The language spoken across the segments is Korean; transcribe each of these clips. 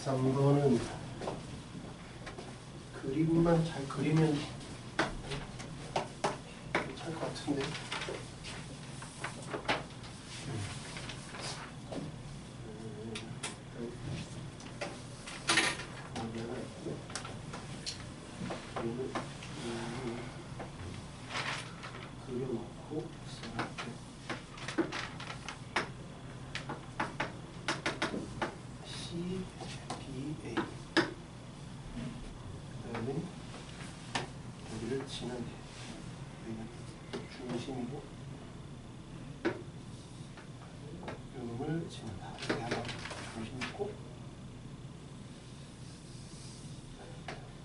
3번은 그림만 잘 그리면 괜찮을 것 같은데. 그려놓고 C, B, A. 그다음에 여기를 지나게. 여기는 중심이고 요놈을 지난다. 여기 하나 중심 있고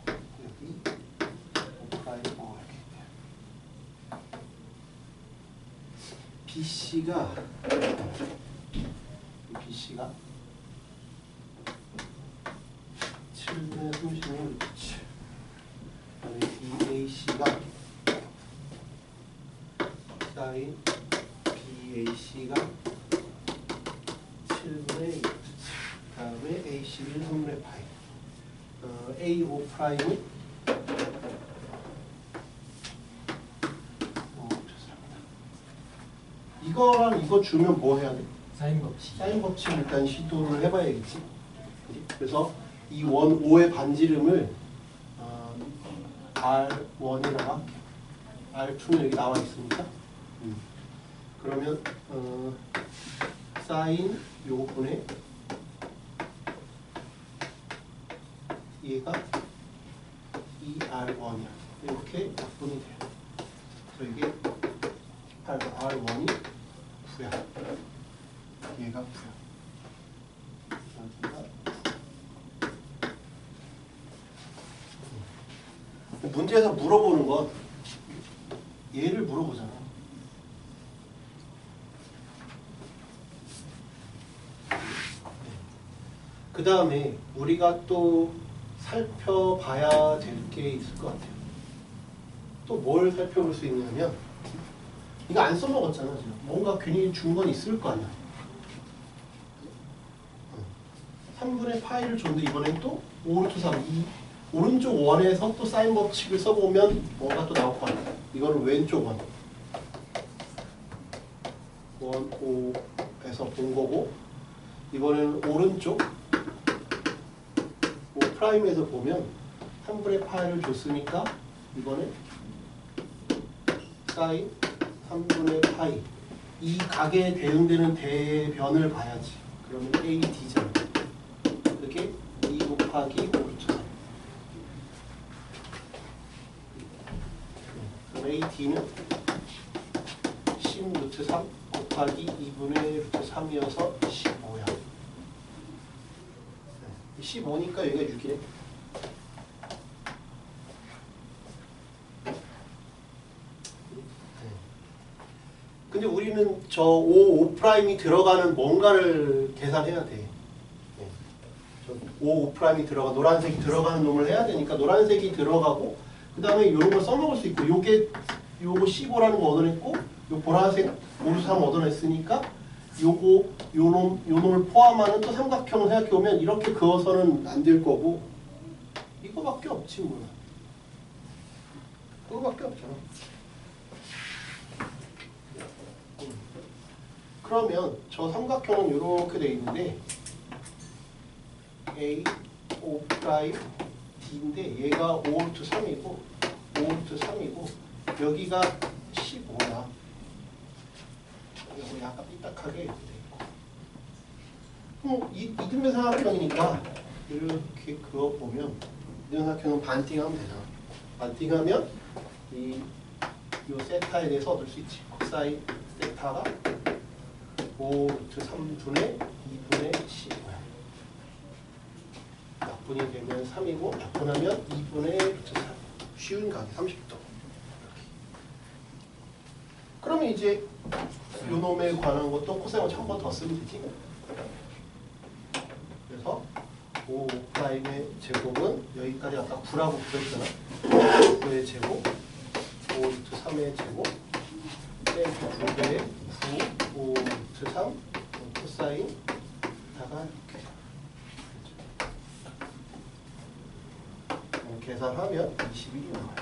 여기 오프라인 BC가 BC가 7분의 36 그렇지. 그다음에 BAC가 사인 BAC가 7분의 2 그렇지. 그다음에 AC를 3분의 파이. AO 프라임은 이거랑 이거 주면 뭐 해야 돼? 사인 법칙. 사인 법칙 일단 시도를 해봐야겠지. 그래서 이 원 5의 반지름을 R1이라고 할게. R2는 여기 나와 있으니까. 그러면 사인 요분의 얘가 2R1이야. 이렇게 약분이 돼요. 그래서 이게 R1이 9야. 얘가 9야. 문제에서 물어보는 건 얘를 물어보잖아. 그 다음에 우리가 또 살펴봐야 될 게 있을 것 같아요. 또 뭘 살펴볼 수 있냐면 이거 안 써먹었잖아. 지금. 뭔가 괜히 준 건 있을 거 아니야. 3분의 파이를 줬는데 이번엔 또 5루트 3. 이 오른쪽 원에서 또 사인 법칙을 써보면 뭔가 또 나올 거 아니야. 이거는 왼쪽 원. 원 5에서 본 거고 이번에는 오른쪽 5 프라임에서 보면 3분의 파이를 줬으니까 이번에 사인 3분의 파이 이 각에 대응되는 대변을 봐야지. 그러면 AD잖아. 이렇게 2 곱하기 5루트 3. 그럼 AD는 10 루트 3 곱하기 2분의 루트 3이어서 15야. 15니까 여기가 6이네. 근데 우리는 저 5 프라임이 들어가는 뭔가를 계산해야 돼. 저 5 프라임이 들어가 노란색이 들어가는 놈을 해야 되니까 노란색이 들어가고 그 다음에 이런 걸 써먹을 수 있고 요거 15라는 거 얻어냈고 요 보라색 5루트 3 얻어냈으니까 요거 요 놈을 포함하는 또 삼각형을 생각해보면 이렇게 그어서는 안 될 거고 이거밖에 없지 뭐. 그거밖에 없잖아. 그러면 저 삼각형은 이렇게 돼 있는데 A, O 프라임, D인데 얘가 5루트 3이고 5루트 3이고 여기가 15야. 이거 약간 삐딱하게 이렇게 돼 있고 이등변 삼각형이니까 이렇게 그어보면 이등변 삼각형은 반띵하면 되잖아. 반띵하면 요 세타에 대해서 얻을 수 있지. 코사인 세타가 5 루트 3분의 2분의 15야. 약분이 되면 3이고 약분하면 2분의 루트 3. 쉬운 각이 30도. 그러면 이제 요 놈에 관한 것도 코사인을 한 번 더 쓰면 되지. 그래서 5 프라임의 제곱은 여기까지 아까 9라고 그랬잖아. 9의 제곱 5 루트 3의 제곱 빼기 9배의 9 5 루트 3 코사인 다가 이렇게 계산하면 21이 나와요.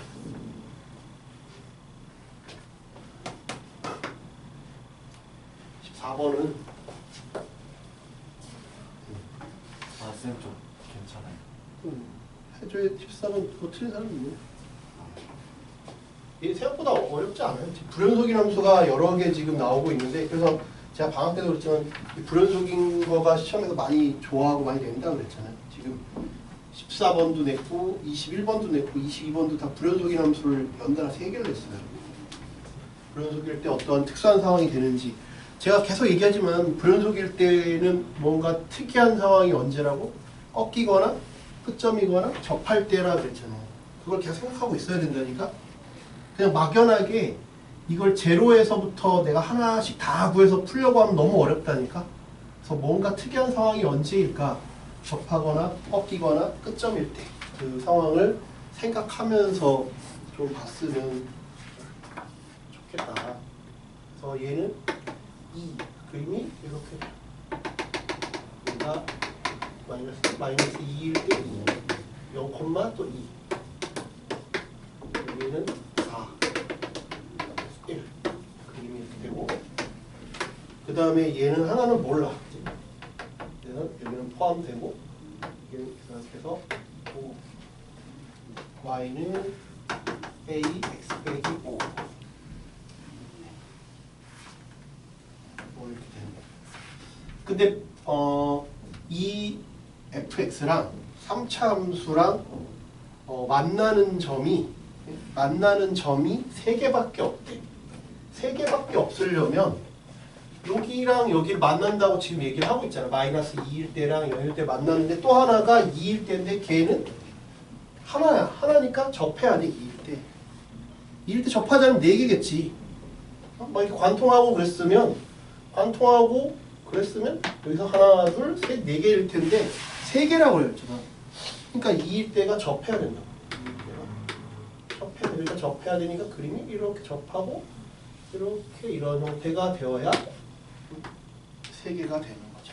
14번은 쌤 좀 괜찮아요. 해줘야 14번 그거 틀린 사람 있네. 이게 생각보다 어렵지 않아요. 불연속인 함수가 여러 개 지금 나오고 있는데, 그래서 제가 방학 때도 그랬지만 이 불연속인 거가 시험에서 많이 좋아하고 많이 낸다고 그랬잖아요. 지금 14번도 냈고 21번도 냈고 22번도 다 불연속인 함수를 연달아 3개를 냈어요. 불연속일 때 어떠한 특수한 상황이 되는지, 제가 계속 얘기하지만 불연속일 때는 뭔가 특이한 상황이 언제라고? 꺾이거나 끝점이거나 접할 때라 그랬잖아요. 그걸 계속 생각하고 있어야 된다니까. 그냥 막연하게 이걸 제로에서부터 내가 하나씩 다 구해서 풀려고 하면 너무 어렵다니까. 그래서 뭔가 특이한 상황이 언제일까? 접하거나 꺾이거나 끝점일 때 그 상황을 생각하면서 좀 봤으면 좋겠다. 그래서 얘는 2 그림이 이렇게 얘가 마이너스 2일 때 0, 또 2 여기는 4 1 그림이 이렇게 되고, 그 다음에 얘는 하나는 몰라. 얘는 여기는 포함되고 여기는 계산해서 y는 a x 빼기 5 뭐 이렇게 되는 거예요. 근데 이 fx랑 3차 함수랑 만나는 점이 3개밖에 없대. 3개밖에 없으려면 여기랑 여기를 만난다고 지금 얘기를 하고 있잖아. 마이너스 2일 때랑 0일 때 만나는데 또 하나가 2일 때인데 걔는 하나야. 하나니까 접해야 돼. 2일 때. 2일 때 접하자면 4개겠지. 막 이렇게 관통하고 그랬으면 여기서 하나, 둘, 셋, 4개일 텐데 3개라고 그랬잖아. 그러니까 2일 때가 접해야 된다. 그러니까 접해야 되니까 그림이 이렇게 접하고 이렇게 이런 형태가 되어야 3개가 되는 거죠.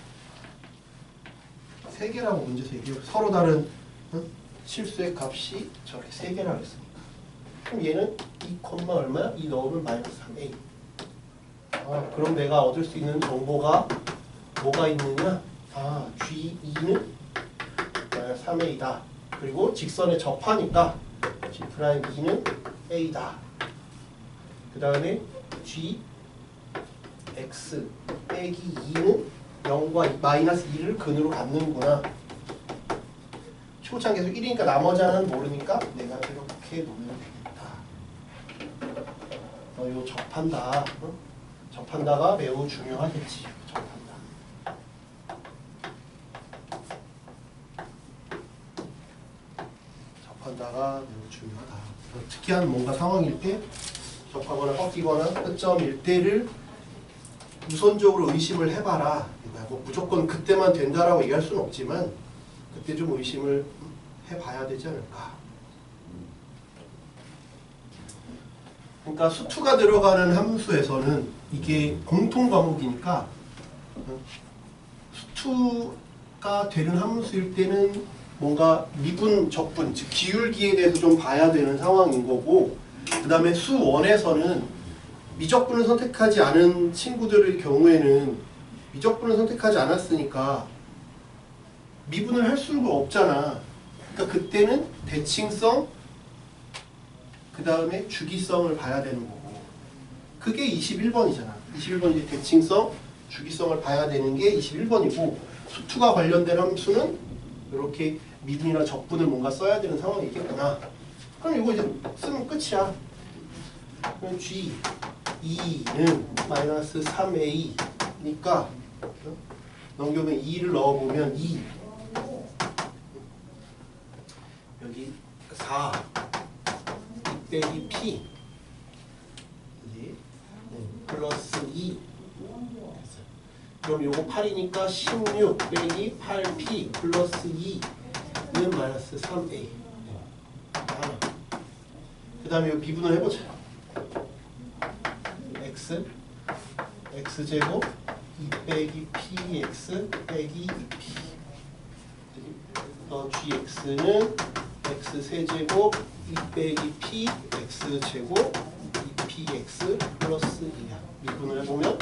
3개라고 문제 3개. 서로 다른 실수의 값이 저렇게 3개라고 했으니까. 그럼 얘는 2, 얼마야? 2 넣으면 마이너스 3a. 그럼 내가 얻을 수 있는 정보가 뭐가 있느냐? G2는 마이너스 3a다. 그리고 직선에 접하니까 G'2는 a다. 그 다음에 G x 빼기 2는 0과 마이너스 2를 근으로 갖는구나. 최고차는 계속 1이니까 나머지 하나는 모르니까 내가 이렇게 놓으면 되겠다. 요 접한다. 접한다가 매우 중요하겠지. 접한다가 매우 중요하다. 특이한 뭔가 상황일 때 접하거나 꺾이거나 끝점일 때를 우선적으로 의심을 해봐라. 뭐 무조건 그때만 된다라고 얘기할 수는 없지만 그때 좀 의심을 해봐야 되지 않을까. 그러니까 수투가 들어가는 함수에서는 이게 공통 과목이니까 수투가 되는 함수일 때는 뭔가 미분, 적분, 즉 기울기에 대해서 좀 봐야 되는 상황인 거고, 그 다음에 수 1에서는 미적분을 선택하지 않은 친구들의 경우에는 미적분을 선택하지 않았으니까 미분을 할 수가 없잖아. 그러니까 그때는 대칭성, 그 다음에 주기성을 봐야 되는 거고, 그게 21번이잖아. 21번이 대칭성, 주기성을 봐야 되는 게 21번이고, 수투가 관련된 함수는 이렇게 미분이나 적분을 뭔가 써야 되는 상황이겠구나. 그럼 이거 이제 쓰면 끝이야. 그럼 G2는 마이너스 3A니까 넘겨보면 2를 넣어보면 2 여기 4 2 빼기 P 플러스 2 그럼 요거 8이니까 16 빼기 8P 플러스 2는 마이너스 3A. 하나. 그 다음에 요 미분을 해보자. X제곱 2 빼기 PX 빼기 2P. GX는 x 세제곱 2 빼기 p x 제곱 2px 플러스 2야. 미분을 해보면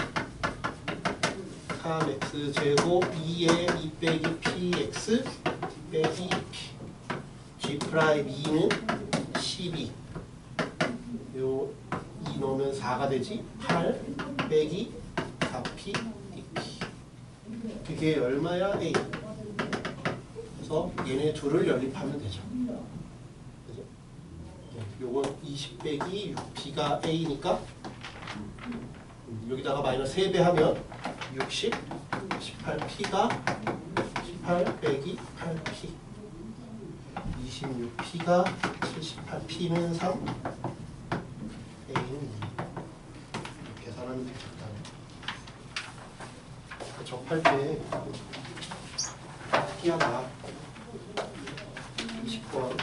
3x 제곱 2에 2 빼기 px 빼기 2p g 프라임 2는 12 요 2 넣으면 4가 되지. 8 빼기 4p 2p 그게 얼마야? a. 그래서 얘네 둘을 연립하면 되죠. 그죠? 요건 20 빼기 6p가 a니까 여기다가 마이너스 3배 하면 60 18p가 18 빼기 8p 26p가 78p는 3 a는 2 계산하면 되죠. 접할 때 특이하다. 20번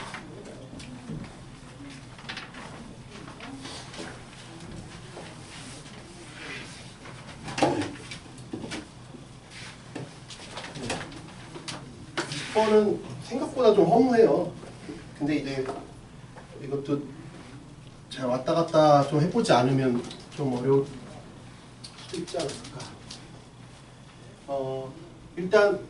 는 생각보다 좀 허무해요. 근데 이제 이것도 잘 왔다 갔다 좀 해보지 않으면 좀 어려울 수도 있지 않을까. 일단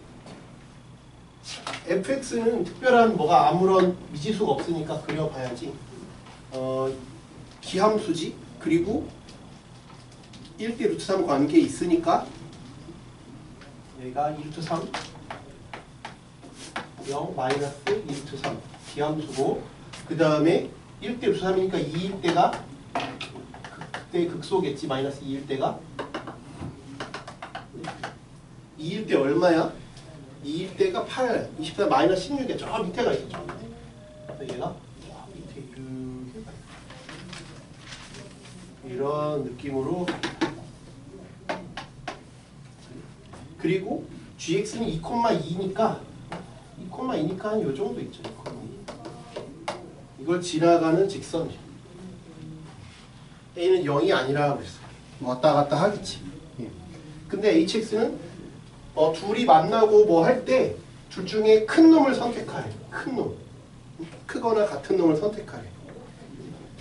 fx는 특별한 뭐가 아무런 미지수가 없으니까 그려봐야지. 기함수지. 그리고 1대 루트 3 관계에 있으니까 여기가 2루트 3 0 마이너스 2루트 3 기함수고 그 다음에 1대 루트 3이니까 2일 때가 그때 극소겠지. 마이너스 2일 때가 2일 때 얼마야? 2일 때가 8, 24 마이너스 16이야. 저 밑에가 있었죠. 그래서 얘가 저 밑에 이렇게 가 이런 느낌으로. 그리고 gx는 2,2니까 2,2니까 한 요 정도 있죠. 2,2. 이걸 지나가는 직선이죠. a는 0이 아니라 그랬어. 왔다 갔다 하겠지. 근데 hx는 둘이 만나고 뭐 할 때 둘 중에 큰 놈을 선택하래. 큰 놈. 크거나 같은 놈을 선택하래.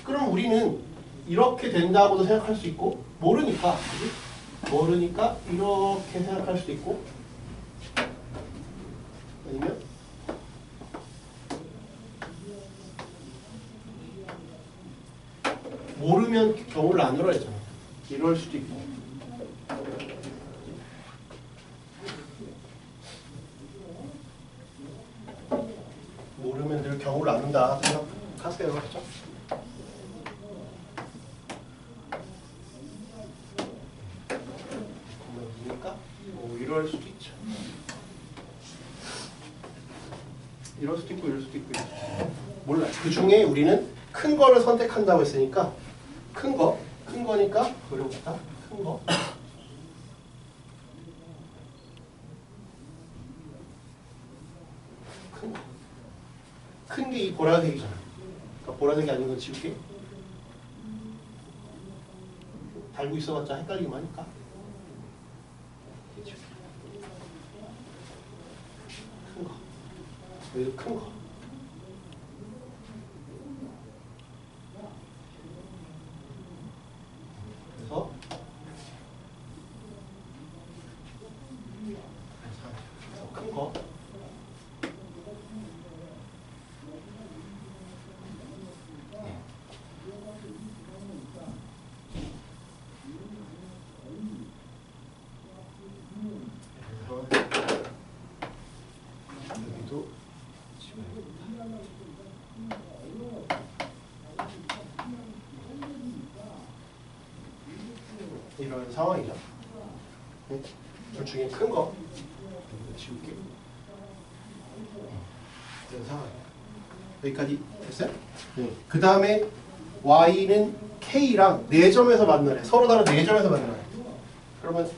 그럼 우리는 이렇게 된다고도 생각할 수 있고 모르니까 이렇게 생각할 수도 있고 아니면 모르면 경우를 안 열어야 되잖아. 이럴 수도 있고 모르면 늘 경우를 안는다 생각하세요. 그렇죠? 그러니까 뭐 이럴 수도 있죠. 이럴 수도 있고 이럴 수도 있고 이럴 수도 있고. 몰라. 그 중에 우리는 큰 거를 선택한다고 했으니까 큰 거니까 그려봅시다. 큰 거. 큰 게 이 보라색이잖아. 그러니까 보라색이 아닌 건 지울게. 달고 있어봤자 헷갈리기만 하니까. 큰 거. 여기도 큰 거. 그래서 큰 거. 여기도 이런 상황이죠. 둘 중에 큰 거 지울게. 이런 상황. 여기까지 됐어요? 네. 그 다음에 y는 k랑 4점에서 만나래. 서로 다른 4점에서 만나래. 그러면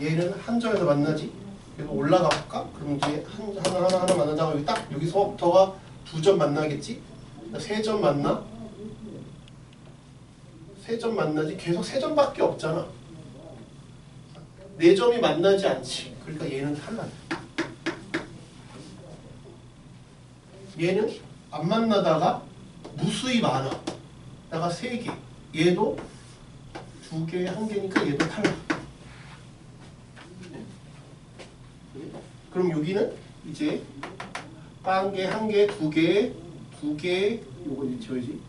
얘는 한 점에서 만나지. 그래서 올라가 볼까? 그럼 이제 하나 만난다고 여기 딱 여기서부터가 2점 만나겠지? 3점 만나? 3점 만나지? 계속 3점밖에 없잖아. 4점이 만나지 않지. 그러니까 얘는 탈락. 얘는 안 만나다가 무수히 많아. 나가 3개. 얘도 2개, 1개니까 얘도 탈락. 그럼 여기는 이제 1개, 1개, 2개, 2개, 요거 이제 지워야지.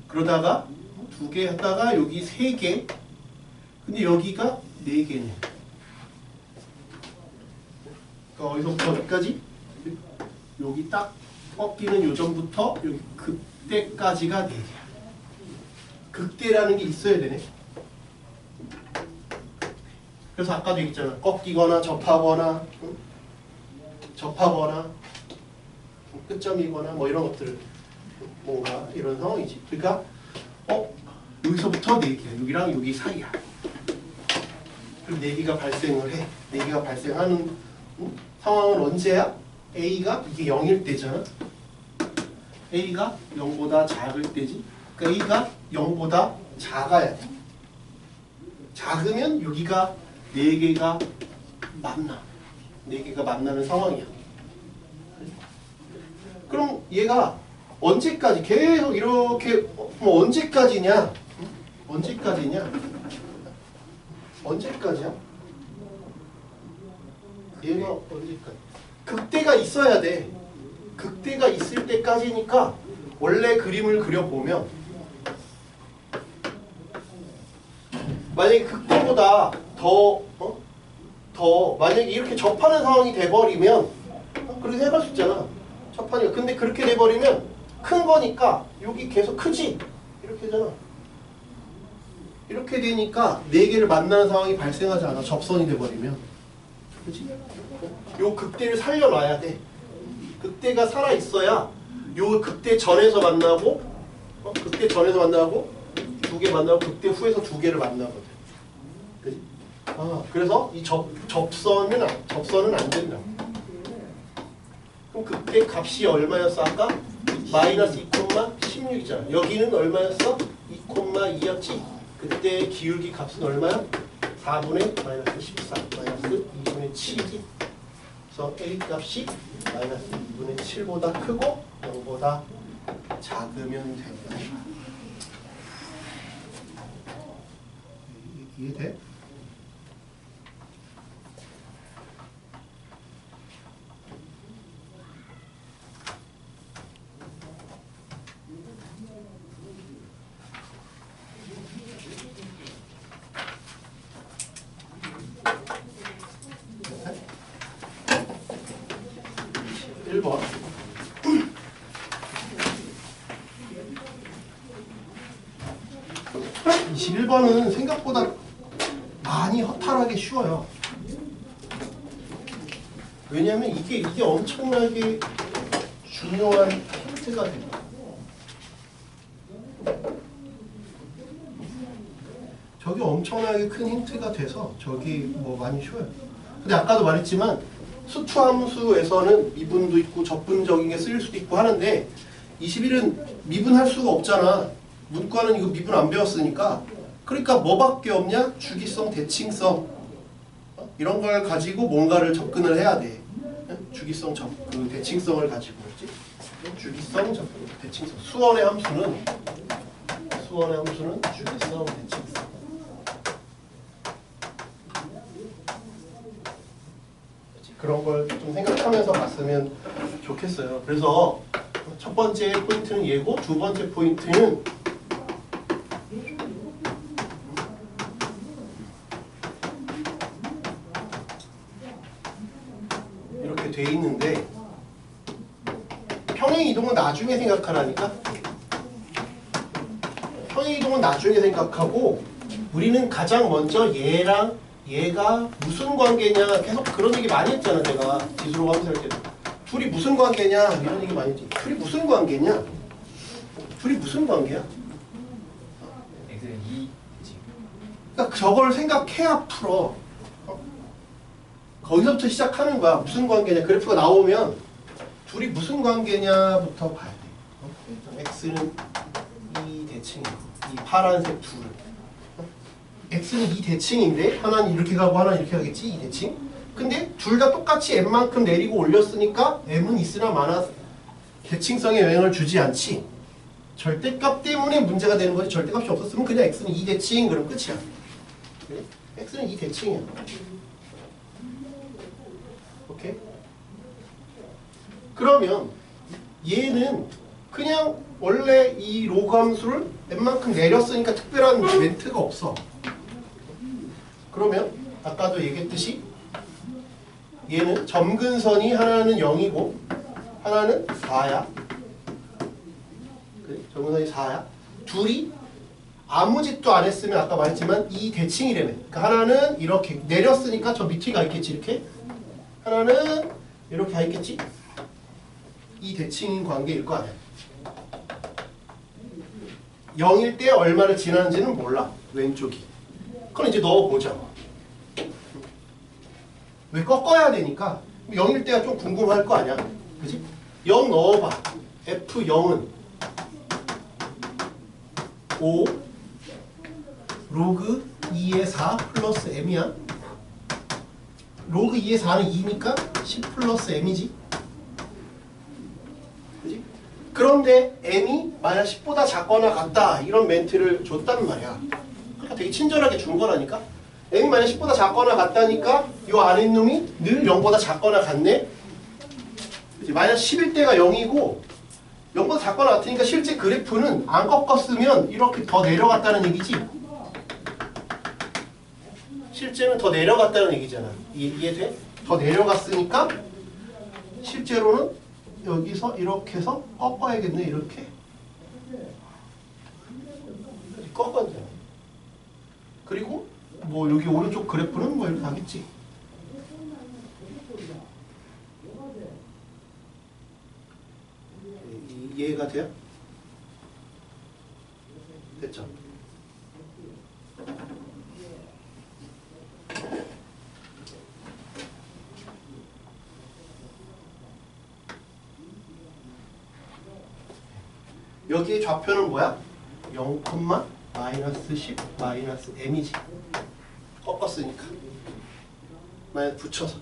그러다가 2개 하다가 여기 3개. 근데 여기가 4개네. 그러니까 어디서부터 어디까지? 여기 딱 꺾이는 요점부터 여기 극대까지가 4개야. 극대라는 게 있어야 되네. 그래서 아까도 얘기했잖아. 꺾이거나 접하거나 끝점이거나 뭐 이런 것들 뭔가 이런 상황이지. 그러니까 여기서부터 4개야. 여기랑 여기 사이야. 그럼 4개가 발생을 해. 4개가 발생하는 상황은 언제야? A가 이게 0일 때잖아. A가 0보다 작을 때지. 그러니까 A가 0보다 작아야 돼. 작으면 여기가 4개가 만나. 4개가 만나는 상황이야. 그럼 얘가 언제까지 계속 이렇게 뭐 언제까지냐? 언제까지냐? 언제까지야? 얘가 언제까지? 극대가 있어야 돼. 극대가 있을 때까지니까 원래 그림을 그려보면 만약에 극대보다 더 만약에 이렇게 접하는 상황이 돼버리면 그렇게 생각할 수 있잖아. 접하니까. 근데 그렇게 돼버리면 큰 거니까 여기 계속 크지? 이렇게 되잖아. 이렇게 되니까 4개를 만나는 상황이 발생하지 않아. 접선이 돼버리면. 그치? 요 극대를 살려놔야 돼. 극대가 살아있어야 요 극대 전에서 만나고 극대 전에서 만나고 2개 만나고 극대 후에서 2개를 만나거든. 그치? 그래서 이 접선은 안 된다. 그럼 극대 값이 얼마였어 아까? 마이너스 2,16이잖아. 여기는 얼마였어? 2,2였지? 그때 기울기 값은 얼마야? 4분의 마이너스 14 마이너스 2분의 7이지. 그래서 A 값이 마이너스 2분의 7보다 크고 0보다 작으면 된다. 이해돼? (1번) 21번은 생각보다 많이 허탈하게 쉬워요. 왜냐면 이게 엄청나게 중요한 힌트가 됩니다. 저게 엄청나게 큰 힌트가 돼서 저기 뭐 많이 쉬워요. 근데 아까도 말했지만 수투함수에서는 미분도 있고 적분적인 게 쓰일 수도 있고 하는데 21은 미분할 수가 없잖아. 문과는 이거 미분 안 배웠으니까. 그러니까 뭐밖에 없냐? 주기성, 대칭성 이런 걸 가지고 뭔가를 접근을 해야 돼. 주기성, 그 대칭성을 가지고 있지. 주기성, 접근, 대칭성. 수원의 함수는 주기성, 대칭성. 그런 걸 좀 생각하면서 봤으면 좋겠어요. 그래서 첫 번째 포인트는 얘고 두 번째 포인트는 이렇게 돼 있는데 평행이동은 나중에 생각하라니까. 평행이동은 나중에 생각하고 우리는 가장 먼저 얘랑 얘가 무슨 관계냐 계속 그런 얘기 많이 했잖아. 내가 지수로 함수 할 때도 둘이 무슨 관계냐 이런 얘기 많이 했지. 둘이 무슨 관계냐? 둘이 무슨 관계야? X는 2. 그러니까 저걸 생각해야 풀어. 거기서부터 시작하는 거야. 무슨 관계냐. 그래프가 나오면 둘이 무슨 관계냐부터 봐야 돼. X는 이 대칭이고 이 파란색 둘은 X는 이 대칭인데 하나는 이렇게 가고 하나는 이렇게 가겠지. 이 대칭. 근데 둘 다 똑같이 M만큼 내리고 올렸으니까 M은 있으나 대칭성에 영향을 주지 않지. 절대값 때문에 문제가 되는 거지. 절대값이 없었으면 그냥 x는 2대칭 그럼 끝이야. 그래? x는 2대칭이야. 오케이? 그러면 얘는 그냥 원래 이 로그 함수를 n만큼 내렸으니까 특별한 멘트가 없어. 그러면 아까도 얘기했듯이 얘는 점근선이 하나는 0이고 하나는 4야. 그래? 점근선이 4야. 둘이 아무 짓도 안 했으면 아까 말했지만 이 대칭이라며. 그러니까 하나는 이렇게 내렸으니까 저 밑에 가 있겠지 이렇게. 하나는 이렇게 가 있겠지. 이 대칭인 관계일 거 아니야. 0일 때 얼마를 지나는지는 몰라. 왼쪽이. 그럼 이제 넣어보자. 왜 꺾어야 되니까 0일 때가 좀 궁금할 거 아니야. 그지? 0 넣어봐. F0은 5 로그 2의 4 플러스 m이야. 로그 2의 4는 2니까 10 플러스 m이지. 그지? 그런데 m이 만약 10보다 작거나 같다 이런 멘트를 줬단 말이야. 그러니까 되게 친절하게 준 거라니까. m이 만약 10보다 작거나 같다니까 이 안에 있는 놈이 늘 0보다 작거나 같네. 그치? 만약 11 때가 0이고 0보다 작거나 같으니까 실제 그래프는 안 꺾었으면 이렇게 더 내려갔다는 얘기지. 실제는 더 내려갔다는 얘기잖아. 이해돼? 더 내려갔으니까 실제로는 여기서 이렇게 해서 꺾어야겠네. 이렇게 꺾었잖아. 그리고 뭐 여기 오른쪽 그래프는 뭐 이렇게 가겠지. 이해가 돼요? 됐죠? 여기의 좌표는 뭐야? 0, 마이너스 10, 마이너스 m이지. 꺾었으니까. 만약 붙여서.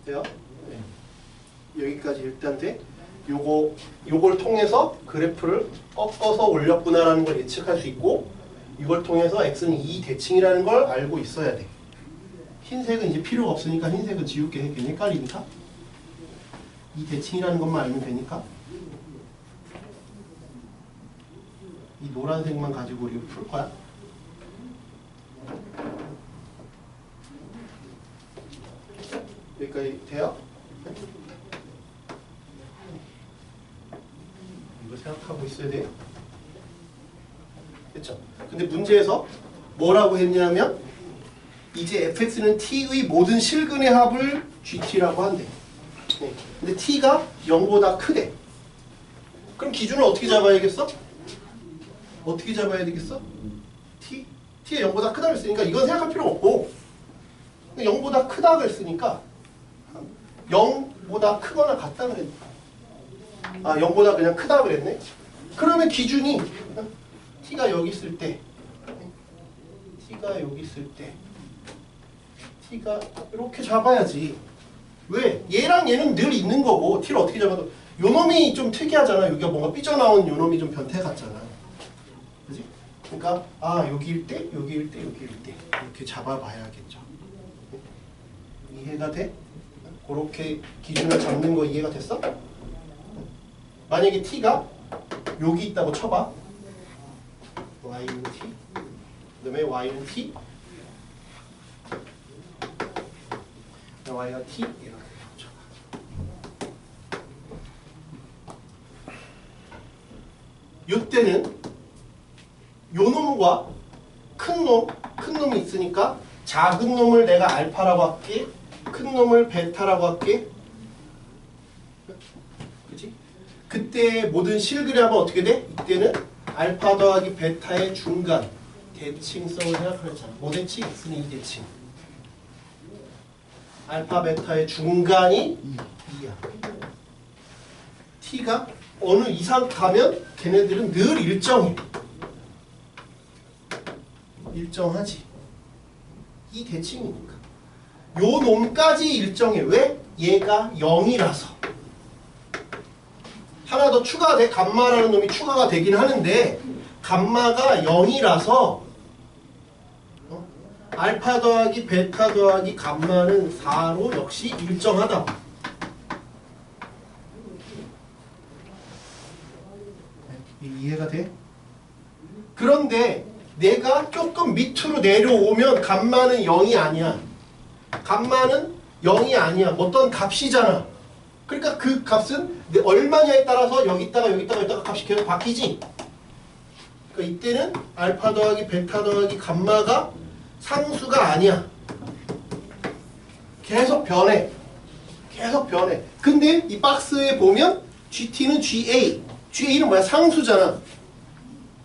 돼요? 네. 여기까지 일단 돼. 요걸 통해서 그래프를 꺾어서 올렸구나라는 걸 예측할 수 있고, 이걸 통해서 x는 2대칭이라는 걸 알고 있어야 돼. 흰색은 이제 필요가 없으니까 흰색은 지울게. 괜히 헷갈리니까. 2대칭이라는 것만 알면 되니까. 이 노란색만 가지고 우리가 풀 거야. 여기까지 돼요? 이거 생각하고 있어야 돼요. 됐죠? 근데 문제에서 뭐라고 했냐면 이제 fx는 t의 모든 실근의 합을 gt라고 한대. 네. 근데 t가 0보다 크대. 그럼 기준을 어떻게 잡아야겠어? 어떻게 잡아야 되겠어? t가 0보다 크다고 했으니까 이건 생각할 필요 없고 0보다 크다고 했으니까 0보다 크거나 같다고 그랬네. 아 0보다 그냥 크다고 그랬네. 그러면 기준이 t가 여기 있을 때 t가 여기 있을 때 t가 이렇게 잡아야지. 왜? 얘랑 얘는 늘 있는 거고 t를 어떻게 잡아도 요 놈이 좀 특이하잖아. 여기가 뭔가 삐져나온 요 놈이 좀 변태 같잖아. 그지? 그러니까 아 여기일 때 여기일 때 여기일 때 이렇게 잡아봐야겠죠. 이해가 돼? 그렇게 기준을 잡는 거 이해가 됐어? 만약에 t가 여기 있다고 쳐봐. y는 t 그 다음에 y는 t y가 t 이렇게 쳐봐. 이때는 요 놈과 큰 놈이 있으니까 작은 놈을 내가 알파라고 할게. 큰 놈을 베타라고 할게. 그치? 그때 모든 실그램은 어떻게 돼? 이때는 알파 더하기 베타의 중간 대칭성을 생각하잖아. 뭐 대칭? x는 2대칭. 알파 베타의 중간이 2야. t가 어느 이상 가면 걔네들은 늘 일정해. 일정하지. 이 대칭이니까. 요 놈까지 일정해. 왜? 얘가 0이라서. 하나 더 추가돼. 감마라는 놈이 추가가 되긴 하는데 감마가 0이라서 알파 더하기 베타 더하기 감마는 4로 역시 일정하다. 이해가 돼? 그런데 내가 조금 밑으로 내려오면 감마는 0이 아니야. 감마는 0이 아니야. 어떤 값이잖아. 그러니까 그 값은 얼마냐에 따라서 여기다가 값이 계속 바뀌지. 그러니까 이때는 알파 더하기 베타 더하기 감마가 상수가 아니야. 계속 변해. 계속 변해. 근데 이 박스에 보면 GT는 GA는 뭐야? 상수잖아.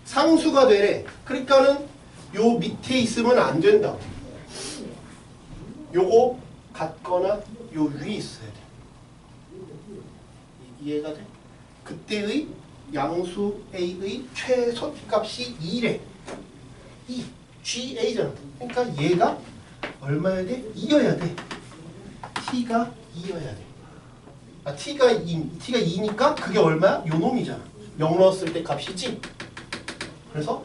상수가 되래. 그러니까는 요 밑에 있으면 안 된다. 요거 같거나 요 위에 있어야 돼. 이해가 돼? 그때의 양수 A의 최소값이 2래. 2. GA잖아. 그러니까 얘가 얼마여야 돼? 2여야 돼. T가 2여야 돼. 아, T가 2니까 그게 얼마야? 요 놈이잖아. 0 넣었을 때 값이지? 그래서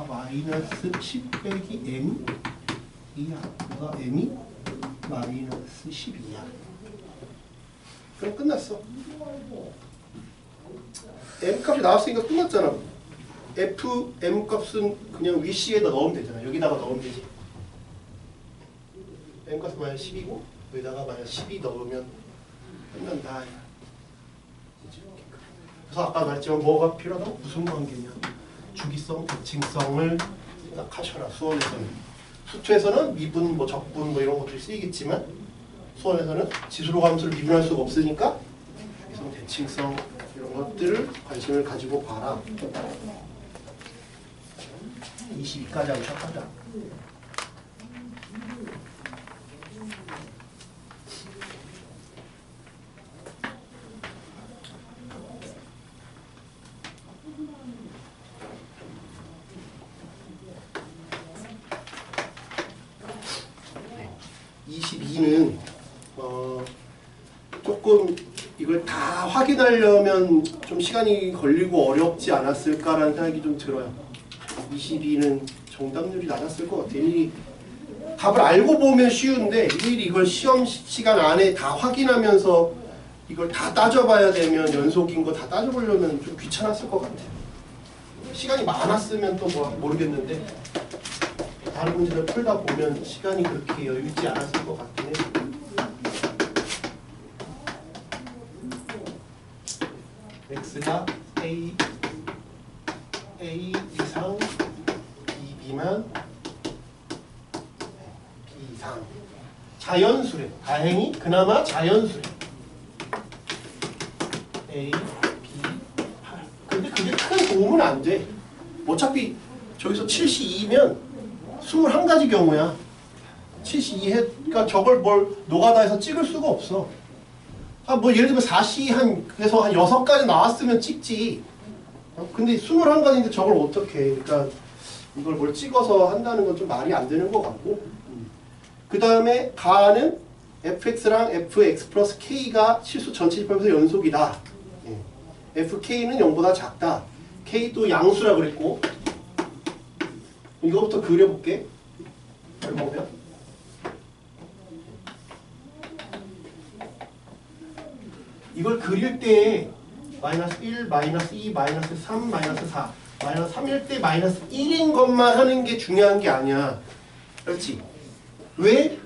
마이너스 10 빼기 M 이야. 그가 M이 마이너스 10이야. 그럼 끝났어. M 값이 나왔으니까 끝났잖아. F, M 값은 그냥 위C에다 넣으면 되잖아. 여기다가 넣으면 되지. M 값은 마이너스 10이고 여기다가 마이너스 12 넣으면 끝난다. 그래서 아까 말했지만 뭐가 필요하다고? 무슨 관계냐? 주기성, 대칭성을 생각하셔라. 수원에서는. 수투에서는 미분, 적분 이런 것들이 쓰이겠지만 수원에서는 지수로 함수를 미분할 수가 없으니까 주기성, 대칭성 이런 것들을 관심을 가지고 봐라. 22까지 하고 시작하자. 네. 22는 조금 이걸 다 확인하려면 좀 시간이 걸리고 어렵지 않았을까라는 생각이 좀 들어요. 22는 정답률이 낮았을 것 같아요. 일일이 답을 알고 보면 쉬운데 일일이 이걸 시험 시간 안에 다 확인하면서 이걸 다 따져봐야 되면 연속인 거 다 따져보려면 좀 귀찮았을 것 같아요. 시간이 많았으면 또 뭐 모르겠는데 다른 문제를 풀다 보면 시간이 그렇게 여유 있지 않았을 것 같긴 해요. x가 a 이상 b만 b 이상 자연수래. 다행히 그나마 자연수래. a, b, 8. 근데 그게 큰 도움은 안 돼. 어차피 저기서 72면 21가지 경우야. 72해가 저걸 뭘 노가다해서 찍을 수가 없어. 뭐 예를 들면 4시 그래서 한 6가지 나왔으면 찍지. 근데 21가지인데 저걸 어떻게 해. 그러니까 이걸 뭘 찍어서 한다는 건 좀 말이 안 되는 것 같고. 그 다음에 가는 fx랑 fx 플러스 k가 실수 전체 집합에서 연속이다. fk는 0보다 작다. k도 양수라 그랬고. 이거부터 그려볼게. 보면 이걸 그릴 때 마이너스 1, 마이너스 2, 마이너스 3, 마이너스 4 마이너스 3일 때 마이너스 1인 것만 하는 게 중요한 게 아니야. 그렇지? 왜?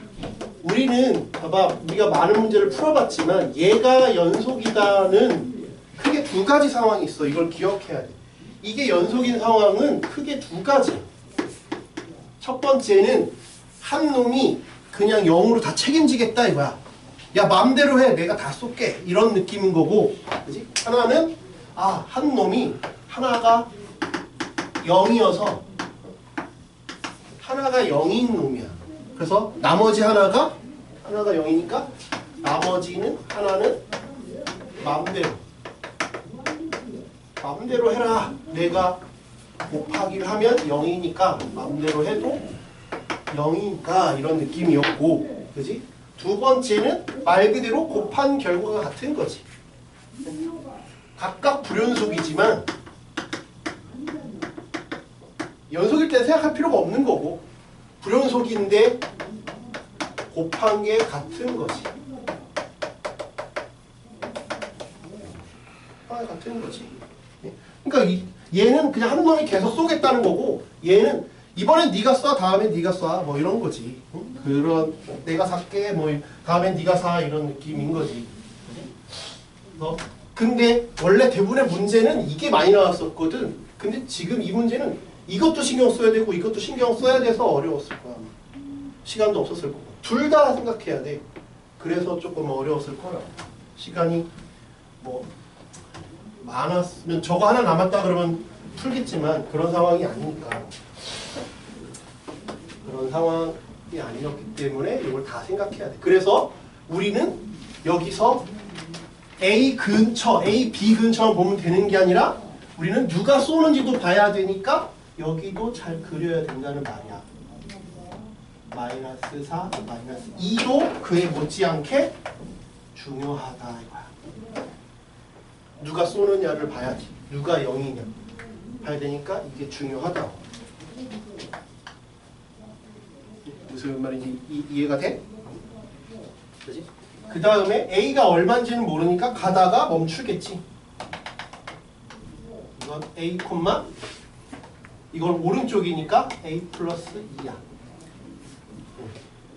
우리는 봐봐, 우리가 많은 문제를 풀어봤지만 얘가 연속이다는 크게 두 가지 상황이 있어. 이걸 기억해야 돼. 이게 연속인 상황은 크게 두 가지. 첫 번째는 한 놈이 그냥 0으로 다 책임지겠다 이거야. 야 마음대로 해, 내가 다 쏠게, 이런 느낌인 거고, 그지? 하나는 한 놈이 하나가 0이어서 하나가 0인 놈이야. 그래서 나머지 하나가 0이니까 나머지는 하나는 마음대로 해라. 내가 곱하기를 하면 0이니까 마음대로 해도 0이니까 이런 느낌이었고, 그지? 두 번째는 말 그대로 곱한 결과가 같은 거지. 각각 불연속이지만 연속일 때 생각할 필요가 없는 거고 불연속인데 곱한 게 같은 거지. 같은 거지. 그러니까 얘는 그냥 한 놈이 계속 쏘겠다는 거고 얘는 이번엔 네가 쏴 다음엔 네가 쏴 뭐 이런 거지. 그런 내가 살게 뭐 다음엔 네가 사 이런 느낌인 거지. 근데 원래 대부분의 문제는 이게 많이 나왔었거든. 근데 지금 이 문제는 이것도 신경 써야 되고 이것도 신경 써야 돼서 어려웠을 거야. 시간도 없었을 거고. 둘 다 생각해야 돼. 그래서 조금 어려웠을 거라. 시간이 뭐 많았으면 저거 하나 남았다 그러면 풀겠지만 그런 상황이 아니니까. 그런 상황이 아니었기 때문에 이걸 다 생각해야 돼. 그래서 우리는 여기서 A 근처, A, B 근처만 보면 되는 게 아니라 우리는 누가 쏘는지도 봐야 되니까 여기도 잘 그려야 된다는 말이야. 마이너스 4, 마이너스 2도 그에 못지않게 중요하다 이거야. 누가 쏘느냐를 봐야지. 누가 0이냐 봐야 되니까 이게 중요하다고. 무슨 말인지 이해가 돼? 그지? 그 다음에 A가 얼마인지는 모르니까 가다가 멈추겠지. 이건 A, 이건 오른쪽이니까 A 플러스 2야.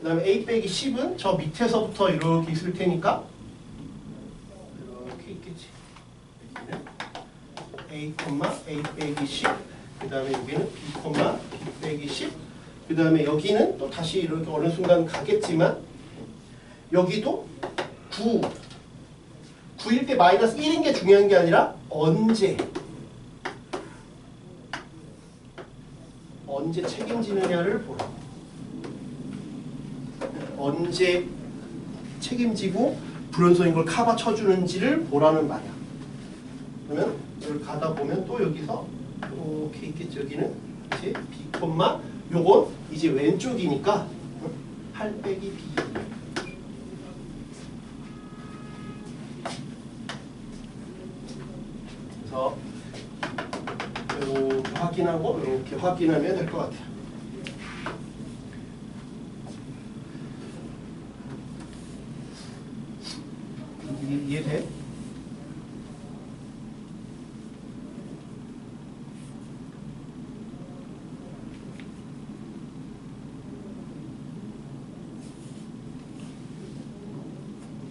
그 다음에 A 빼기 10은 저 밑에서부터 이렇게 있을 테니까 이렇게 있겠지. 여기는 A, A 빼기 10. 그 다음에 여기는 B, B 빼기 10. 그 다음에 여기는 또 다시 이렇게 어느 순간 가겠지만 여기도 9일 때 마이너스 1인 게 중요한 게 아니라 언제 책임지느냐를 보라. 언제 책임지고 불연속인 걸 카바 쳐주는지를 보라는 말이야. 그러면 여기 가다 보면 또 여기서 이렇게 있겠죠. 여기는 이제 B, 요건 이제 왼쪽이니까 8 빼기 B. 그래서 이렇게 확인하고 이렇게 확인하면 될 것 같아요. 이해돼?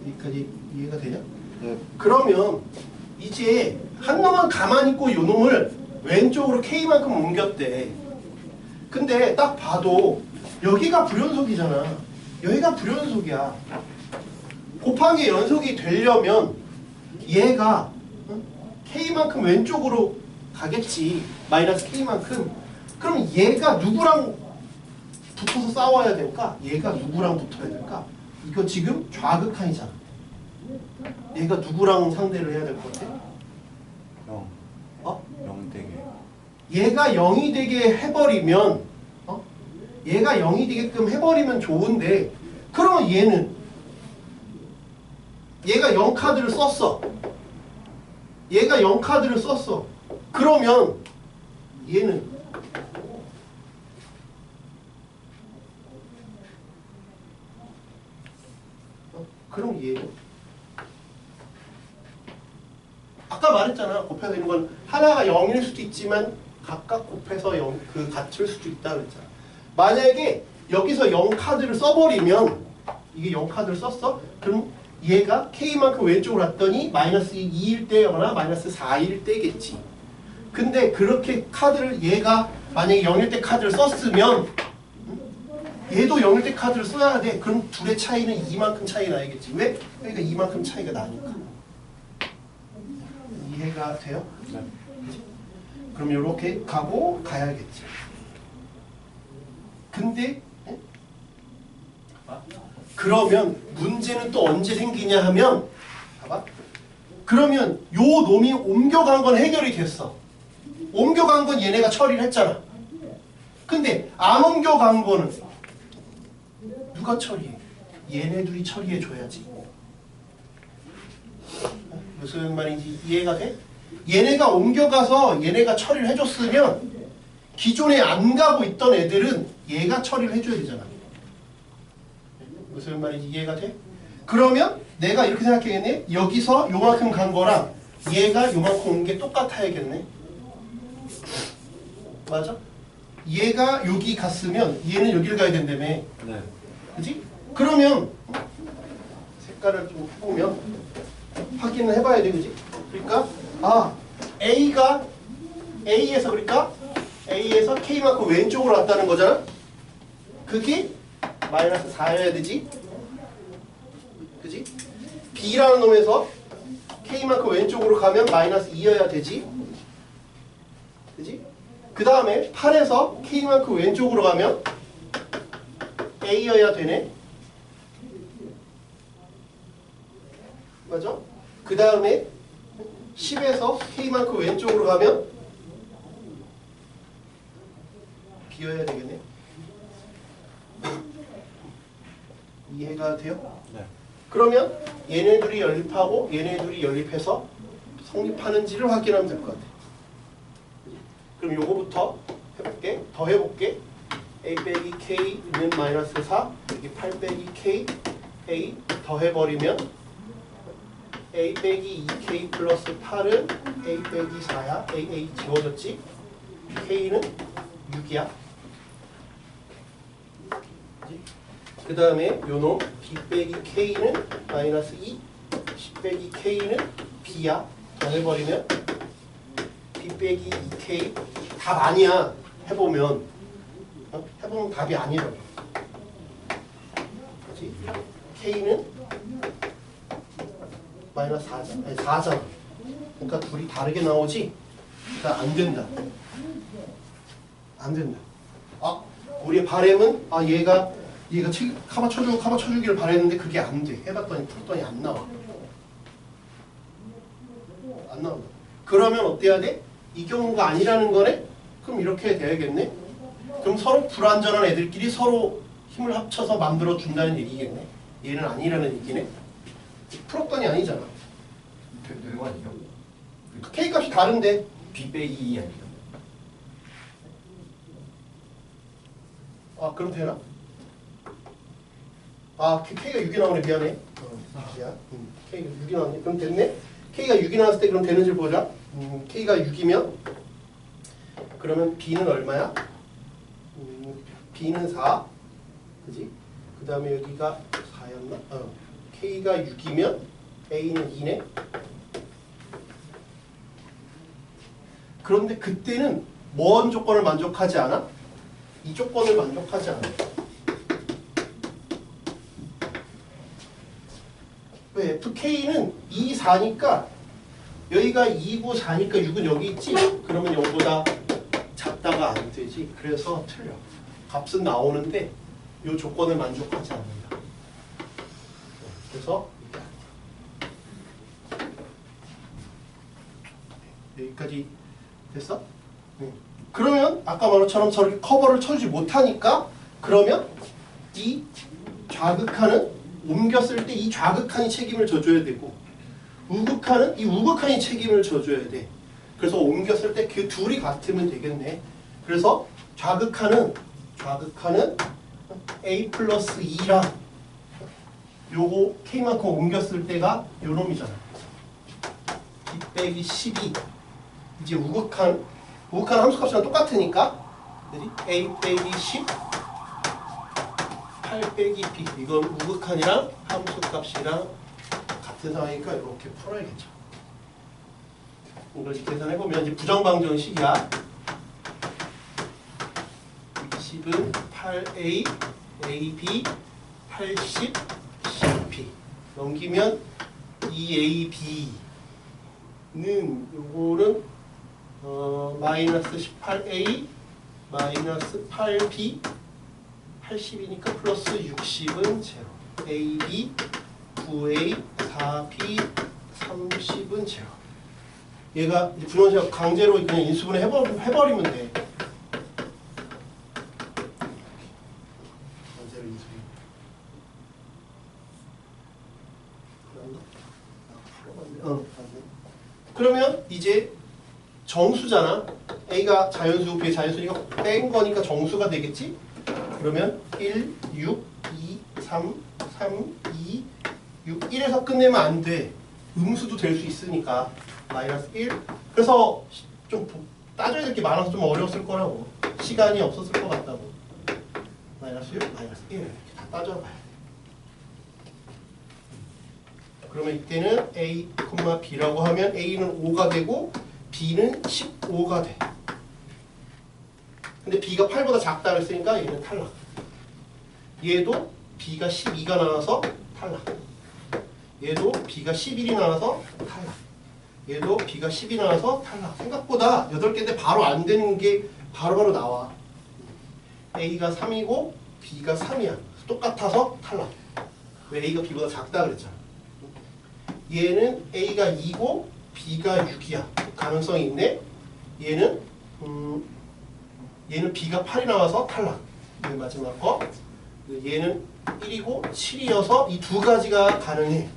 여기까지 이해가 되냐? 네. 그러면 이제 한 놈은 가만히 있고 요 놈을 왼쪽으로 K만큼 옮겼대. 근데 딱 봐도 여기가 불연속이잖아. 여기가 불연속이야. 곱한 게 연속이 되려면 얘가 K만큼 왼쪽으로 가겠지. 마이너스 K만큼. 그럼 얘가 누구랑 붙어서 싸워야 될까? 얘가 누구랑 붙어야 될까? 이거 지금 좌극한이잖아. 얘가 누구랑 상대를 해야 될 것 같아? 0. 0 되게. 얘가 0이 되게 해버리면 얘가 0이 되게끔 해버리면 좋은데 그러면 얘가 0카드를 썼어. 얘가 0카드를 썼어. 그러면 얘는 그럼 얘는 아까 말했잖아. 곱해서 있는 건 하나가 0일 수도 있지만 각각 곱해서 0 그 같을 수도 있다 그랬잖아. 만약에 여기서 0카드를 써버리면 이게 0카드를 썼어? 그럼 얘가 K만큼 왼쪽으로 왔더니 마이너스 2일 때거나 마이너스 4일 때겠지. 근데 그렇게 카드를 얘가 만약에 0일 때 카드를 썼으면 얘도 0일 때 카드를 써야 돼. 그럼 둘의 차이는 이만큼 차이 나야겠지. 왜? 그러니까 이만큼 차이가 나니까. 이해가 돼요? 네. 그럼 이렇게 가고 가야겠지. 근데 그러면 문제는 또 언제 생기냐 하면 봐봐. 그러면 요 놈이 옮겨간 건 해결이 됐어. 옮겨간 건 얘네가 처리를 했잖아. 근데 안 옮겨간 거는 누가 처리해? 얘네들이 처리해 줘야지. 무슨 말인지 이해가 돼? 얘네가 옮겨가서 얘네가 처리를 해줬으면 기존에 안 가고 있던 애들은 얘가 처리를 해줘야 되잖아. 무슨 말인지 이해가 돼? 그러면 내가 이렇게 생각해야겠네. 여기서 요만큼 간 거랑 얘가 요만큼 온 게 똑같아야겠네. 맞아? 얘가 여기 갔으면 얘는 여기를 가야 된다며. 네. 그지? 그러면 색깔을 좀 해보면 확인을 해봐야 돼. 그지? 그러니까 A가 A에서 그러니까 A에서 K만큼 왼쪽으로 왔다는 거잖아. 그게 마이너스 4여야 되지. 그지? B라는 놈에서 K만큼 왼쪽으로 가면 마이너스 2여야 되지. 그지? 그 다음에 8에서 K만큼 왼쪽으로 가면 A여야 되네. 맞아? 그 다음에 10에서 K만큼 왼쪽으로 가면 B여야 되겠네. 이해가 돼요? 네. 그러면 얘네들이 연립하고 얘네들이 연립해서 성립하는지를 확인하면 될 것 같아. 그럼 요거부터 해볼게. 더 해볼게. A 빼기 K는 마이너스 4 여기 8 빼기 K A 더해버리면 A 빼기 2K 플러스 8은 A 빼기 4야. A 지워졌지? K는 6이야. 그 다음에 요놈 B 빼기 K는 마이너스 2 10 빼기 K는 B야. 더해버리면 B 빼기 2K 답 아니야. 해보면 해보면 답이 아니라고. 그렇지? K는 마이너스 4잖아. 아니 4잖아. 그러니까 둘이 다르게 나오지? 그러니까 안 된다. 안 된다. 우리의 바램은 얘가 카바 쳐주기를 바랬는데 그게 안 돼. 해봤더니 풀었더니 안 나와. 안 나온다. 그러면 어때야 돼? 이 경우가 아니라는 거네? 그럼 이렇게 돼야겠네? 그럼 서로 불완전한 애들끼리 서로 힘을 합쳐서 만들어 준다는 얘기겠네? 얘는 아니라는 얘기네? 풀었더니 아니잖아. 되는 거 아니에요? K 값이 다른데 B 빼기 2 아니에요? 그럼 되나? K가 6이 나오네. 미안해. 미안. K가 6이 나오네. 그럼 됐네? K가 6이 나왔을 때 그럼 되는지 보자. K가 6이면 그러면 B는 얼마야? B는 4. 그지? 그 다음에 여기가 4였나? K가 6이면 A는 2네. 그런데 그때는 뭔 조건을 만족하지 않아? 이 조건을 만족하지 않아. 왜? FK는 2, 4니까 여기가 2고 4니까 6은 여기 있지? 그러면 0보다 작다가 안 되지. 그래서 틀려. 값은 나오는데 이 조건을 만족하지 않는다. 그래서 여기까지 됐어? 그러면 아까 말한 것처럼 저렇게 커버를 쳐주지 못하니까 그러면 이 좌극한은 옮겼을 때 이 좌극한이 책임을 져줘야 되고 우극한은 이 우극한이 책임을 져줘야 돼. 그래서 옮겼을 때 그 둘이 같으면 되겠네. 그래서 좌극한은 A 플러스 2랑 요거 K만큼 옮겼을 때가 요 놈이잖아. B 빼기 12 이제 우극한 함수값이랑 똑같으니까 A 빼기 10 8 빼기 B 이건 우극한이랑 함수값이랑 같은 상황이니까 이렇게 풀어야겠죠. 이걸 계산해보면 이제 부정방정식이야. 20은 8A, AB, 80, 10P 넘기면 2AB는 요거는 마이너스 18A 마이너스 8B 80이니까 플러스 60은 제로. AB 9A 4B 30은 제로. 얘가 분원식 강제로 그냥 인수분해 해버리면 돼. 강제로 인수분해. 그러면 이제 정수잖아. A가 자연수, B의 자연수니까 뺀 거니까 정수가 되겠지? 그러면 1, 6, 2, 3, 3, 2, 6, 1에서 끝내면 안 돼. 음수도 될 수 있으니까 마이너스 1. 그래서 좀 따져야 될 게 많아서 좀 어려웠을 거라고. 시간이 없었을 것 같다고. 마이너스 6, 마이너스 1 이렇게 다 따져봐야 돼. 그러면 이때는 A, B라고 하면 A는 5가 되고 B는 15가 돼. 근데 B가 8보다 작다 그랬으니까 얘는 탈락. 얘도 B가 12가 나와서 탈락. 얘도 B가 11이 나와서 탈락. 얘도 B가 10이 나와서 탈락. 생각보다 8개인데 바로 안 되는 게 바로바로 나와. A가 3이고 B가 3이야. 똑같아서 탈락. 왜 A가 B보다 작다 그랬잖아. 얘는 A가 2고 B가 6이야. 가능성이 있네. 얘는 B가 8이 나와서 탈락. 맨 마지막 거. 얘는 1이고 7이어서 이 두 가지가 가능해.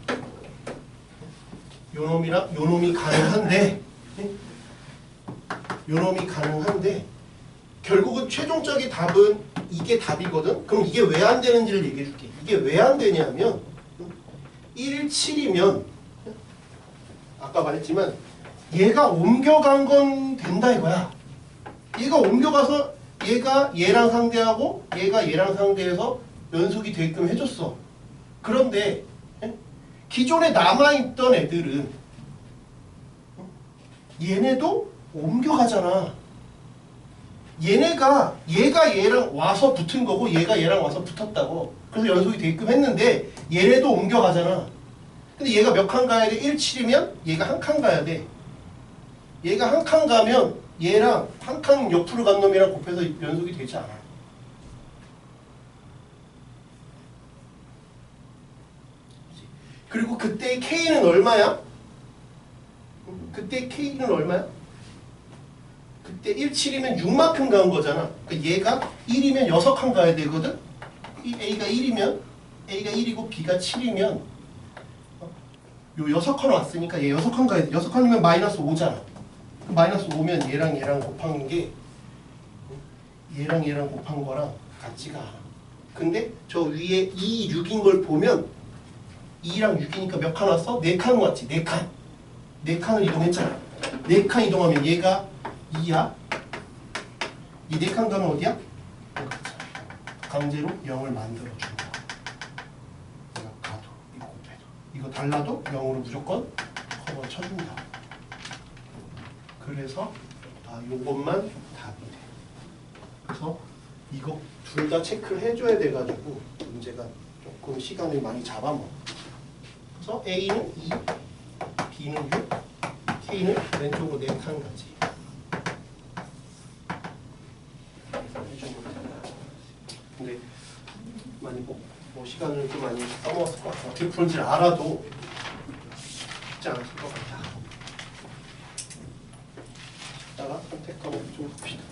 요놈이랑 요놈이 가능한데 결국은 최종적인 답은 이게 답이거든. 그럼 이게 왜 안 되는지를 얘기해 줄게. 이게 왜 안 되냐면 1, 7이면 아까 말했지만 얘가 옮겨간 건 된다 이거야. 얘가 옮겨가서 얘가 얘랑 상대하고 얘가 얘랑 상대해서 연속이 되게끔 해줬어. 그런데 기존에 남아있던 애들은 얘네도 옮겨가잖아. 얘가 얘랑 와서 붙은 거고 얘가 얘랑 와서 붙었다고. 그래서 연속이 되게끔 했는데 얘네도 옮겨가잖아. 근데 얘가 몇 칸 가야 돼? 1, 7이면 얘가 한 칸 가야 돼. 얘가 한 칸 가면 얘랑 한 칸 옆으로 간 놈이랑 곱해서 연속이 되지 않아. 그리고 그때의 K는 얼마야? 그때 K는 얼마야? 그때 1, 7이면 6만큼 간 거잖아. 그러니까 얘가 1이면 6칸 가야 되거든? 이 A가 1이고 B가 7이면 요 6칸 왔으니까 얘 6칸 가야 돼. 6칸이면 마이너스 5잖아. 마이너스 5면 얘랑 곱한 게 얘랑 곱한 거랑 같지가 않아. 근데 저 위에 2, 6인 걸 보면 2랑 6이니까 몇 칸 왔어? 4칸 왔지. 4칸. 4칸을 이동했잖아. 4칸 이동하면 얘가 2야. 이 4칸 가면 어디야? 강제로 0을 만들어준다. 내가 가도 이거 곱해도 이거 달라도 0으로 무조건 커버 쳐준다. 그래서 요것만 답이 돼. 그래서 이거 둘 다 체크를 해줘야 돼가지고 문제가 조금 시간을 많이 잡아먹어. 그래서 A는 2, B는 6, K는 왼쪽으로 4칸 가지. 근데 많이 뭐 시간을 좀 많이 써먹었을 것 같아. 어떻게 푸는지를 알아도 쉽지 않았을 것 같아. 이따가 선택하고 좀 봅시다.